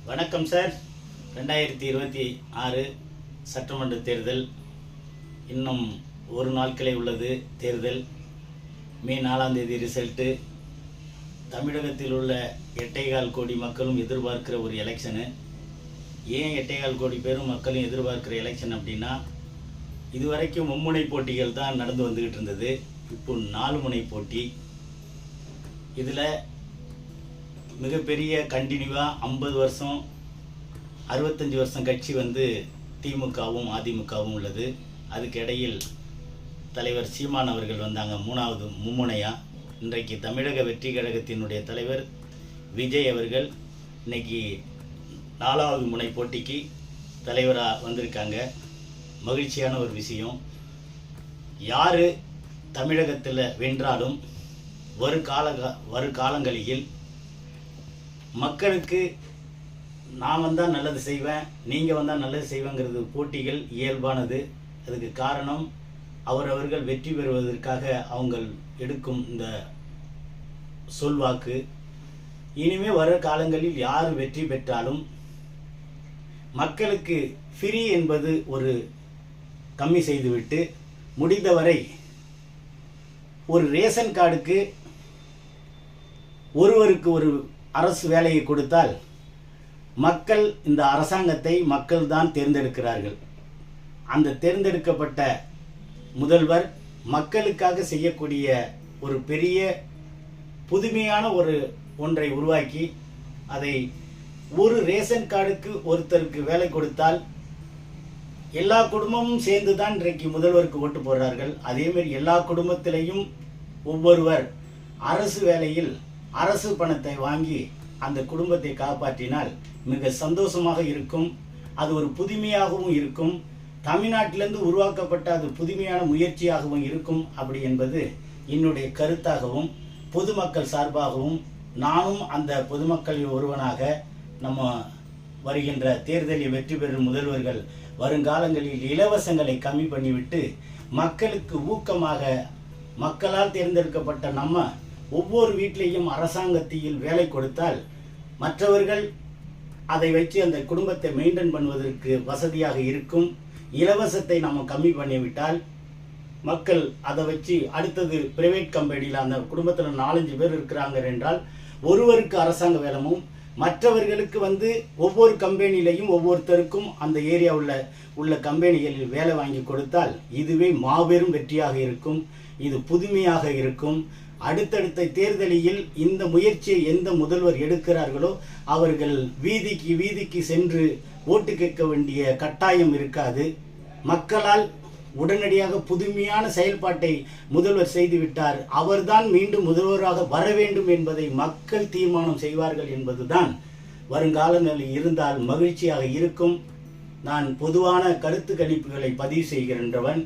வணக்கம் சார். 2026 சட்டமன்ற தேர்தல் இன்னும் ஒரு நாட்களே உள்ளது. தேர்தல் மே 4ஆம் தேதி ரிசல்ட்டு. தமிழகத்தில் உள்ள 8.25 கோடி மக்களும் எதிர்பார்க்கிற ஒரு எலெக்ஷனு. ஏன் 8.25 கோடி பேரும் மக்களும் எதிர்பார்க்கிற எலெக்ஷன் அப்படின்னா, இதுவரைக்கும் மும்முனை போட்டிகள் தான் நடந்து வந்துக்கிட்டு இருந்தது. இப்போ 4 முனை போட்டி. இதில் மிகப்பெரிய கண்டினியூவாக 50 வருஷம் 65 வருஷம் கட்சி திமுகவும் அதிமுகவும் உள்ளது. அதுக்கு இடையில் தலைவர் சீமான் அவர்கள் வந்தாங்க 3வது மும்முனையாக. இன்றைக்கு தமிழக வெற்றி கழகத்தினுடைய தலைவர் விஜய் அவர்கள் இன்னைக்கு 4வது முனை போட்டிக்கு தலைவராக வந்திருக்காங்க. மகிழ்ச்சியான ஒரு விஷயம். யார் தமிழகத்தில் வென்றாலும் வருகாலங்களில் மக்களுக்கு நான் வந்தால் நல்லது செய்வேன், நீங்கள் வந்தால் நல்லது செய்வேங்கிறது போட்டிகள் இயல்பானது. அதுக்கு காரணம் அவரவர்கள் வெற்றி பெறுவதற்காக அவங்க எடுக்கும் இந்த சொல்வாக்கு. இனிமேல் வர காலங்களில் யார் வெற்றி பெற்றாலும் மக்களுக்கு ஃப்ரீ என்பது ஒரு கம்மி செய்துவிட்டு, முடிந்தவரை ஒரு ரேஷன் கார்டுக்கு ஒருவருக்கு ஒரு அரசு வேலையை கொடுத்தால் மக்கள் இந்த அரசாங்கத்தை மக்கள் தான் தேர்ந்தெடுக்கிறார்கள். அந்த தேர்ந்தெடுக்கப்பட்ட முதல்வர் மக்களுக்காக செய்யக்கூடிய ஒரு பெரிய புதுமையான ஒன்றை உருவாக்கி, அதை ஒரு ரேஷன் கார்டுக்கு ஒருத்தருக்கு வேலை கொடுத்தால் எல்லா குடும்பமும் சேர்ந்து தான் இன்றைக்கு முதல்வருக்கு ஓட்டு போடுறார்கள். அதேமாதிரி எல்லா குடும்பத்திலையும் ஒவ்வொருவர் அரசு வேலையில் அரசு பணத்தை வாங்கி அந்த குடும்பத்தை காப்பாற்றினால் மிக சந்தோஷமாக இருக்கும். அது ஒரு புதுமையாகவும் இருக்கும். தமிழ்நாட்டிலிருந்து உருவாக்கப்பட்ட அது புதுமையான முயற்சியாகவும் இருக்கும். அப்படி என்பது என்னுடைய கருத்தாகவும் பொதுமக்கள் சார்பாகவும் நானும் அந்த பொதுமக்களில் ஒருவனாக, நம்ம வருகின்ற தேர்தலில் வெற்றி பெறும் முதல்வர்கள் வருங்காலங்களில் இலவசங்களை கம்மி பண்ணிவிட்டு மக்களுக்கு ஊக்கமாக, மக்களால் தேர்ந்தெடுக்கப்பட்ட நம்ம ஒவ்வொரு வீட்டிலையும் அரசாங்கத்தில் வேலை கொடுத்தால் மற்றவர்கள் அதை வச்சு அந்த குடும்பத்தை மெயின்டைன் பண்ணுவதற்கு வசதியாக இருக்கும். இலவசத்தை நம்ம கம்மி பண்ணிவிட்டால் மக்கள் அதை வச்சு அடுத்தது பிரைவேட் கம்பெனியில் அந்த குடும்பத்தில் 4-5 பேர் இருக்கிறாங்க என்றால் ஒருவருக்கு அரசாங்க வேலையும், மற்றவர்களுக்கு ஒவ்வொரு கம்பெனிலையும் ஒவ்வொருத்தருக்கும் அந்த ஏரியாவில் உள்ள கம்பெனிகளில் வேலை வாங்கி கொடுத்தால் இதுவே மாபெரும் வெற்றியாக இருக்கும். இது புதுமையாக இருக்கும். அடுத்தடுத்த தேர்தலில் இந்த முயற்சியை எந்த முதல்வர் எடுக்கிறார்களோ அவர்கள் வீதிக்கு சென்று ஓட்டு கேட்க வேண்டிய கட்டாயம் இருக்காது. மக்களால் உடனடியாக புதுமையான செயல்பாட்டை முதல்வர் செய்துவிட்டார், அவர்தான் மீண்டும் முதல்வராக வர வேண்டும் என்பதை மக்கள் தீர்மானம் செய்வார்கள் என்பதுதான் வருங்காலங்களில் இருந்தால் மகிழ்ச்சியாக இருக்கும். நான் பொதுவான கருத்து கணிப்புகளை பதிவு செய்கின்றவன்.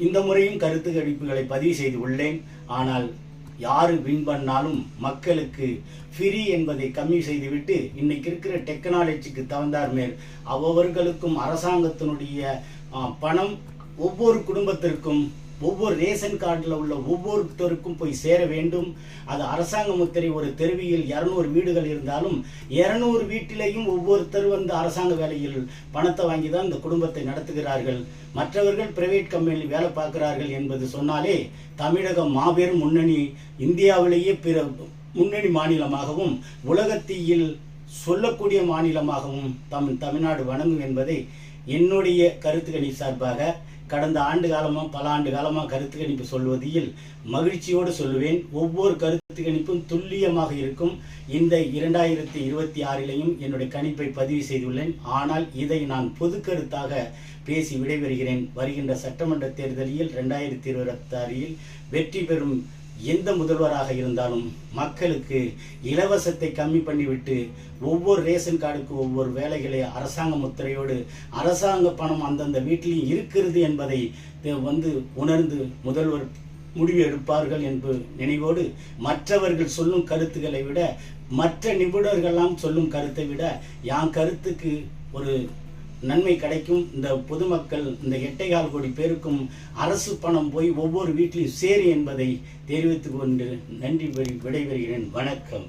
இந்த முறையும் கருத்து கணிப்புகளை பதிவு செய்து உள்ளேன். ஆனால் யாரு வின் பண்ணாலும் மக்களுக்கு ஃப்ரீ என்பதை கம்மி செய்துவிட்டு, இன்னைக்கு இருக்கிற டெக்னாலஜிக்கு தகுந்தார் மேல் அவர்களுக்கும் அரசாங்கத்தினுடைய பணம் ஒவ்வொரு குடும்பத்திற்கும் ஒவ்வொரு ரேஷன் கார்டில் உள்ள ஒவ்வொருத்தருக்கும் போய் சேர வேண்டும். அது அரசாங்க முத்திரை. ஒரு தெருவில் 200 வீடுகள் இருந்தாலும் 200 வீட்டிலையும் ஒவ்வொருத்தர் அரசாங்க வேலையில் பணத்தை வாங்கி தான் இந்த குடும்பத்தை நடத்துகிறார்கள். மற்றவர்கள் பிரைவேட் கம்பெனியில் வேலை பார்க்கிறார்கள் என்பது சொன்னாலே தமிழகம் மாபெரும் முன்னணி, இந்தியாவிலேயே முன்னணி மாநிலமாகவும் உலகத்தில் சொல்லக்கூடிய மாநிலமாகவும் தமிழ்நாடு வணங்கும் என்பதை என்னுடைய கருத்து கணிப்பு சார்பாக கடந்த பல ஆண்டு காலமாக கருத்து கணிப்பு சொல்வதில் மகிழ்ச்சியோடு சொல்லுவேன். ஒவ்வொரு கருத்து கணிப்பும் துல்லியமாக இருக்கும். இந்த 2026லையும் என்னுடைய கணிப்பை பதிவு செய்துள்ளேன். ஆனால் இதை நான் பொது கருத்தாக பேசி விடைபெறுகிறேன். வருகின்ற சட்டமன்ற தேர்தலில் 2026ல் வெற்றி பெறும் எந்த முதல்வராக இருந்தாலும் மக்களுக்கு இலவசத்தை கம்மி பண்ணிவிட்டு ஒவ்வொரு ரேஷன் கார்டுக்கு ஒவ்வொரு வேலைகளை அரசாங்க முத்திரையோடு அரசாங்க பணம் அந்தந்த வீட்டிலையும் இருக்கிறது என்பதை உணர்ந்து முதல்வர் முடிவு எடுப்பார்கள் என்று நினைவோடு, மற்றவர்கள் சொல்லும் கருத்துக்களை விட, மற்ற நிபுணர்கள்லாம் சொல்லும் கருத்தை விட என் கருத்துக்கு ஒரு நன்மை கிடைக்கும். இந்த பொதுமக்கள் இந்த 8.25 கோடி பேருக்கும் அரசு பணம் போய் ஒவ்வொரு வீட்டிலும் சேரும் என்பதை தெரிவித்துக் கொண்டு நன்றி விடைபெறுகிறேன். வணக்கம்.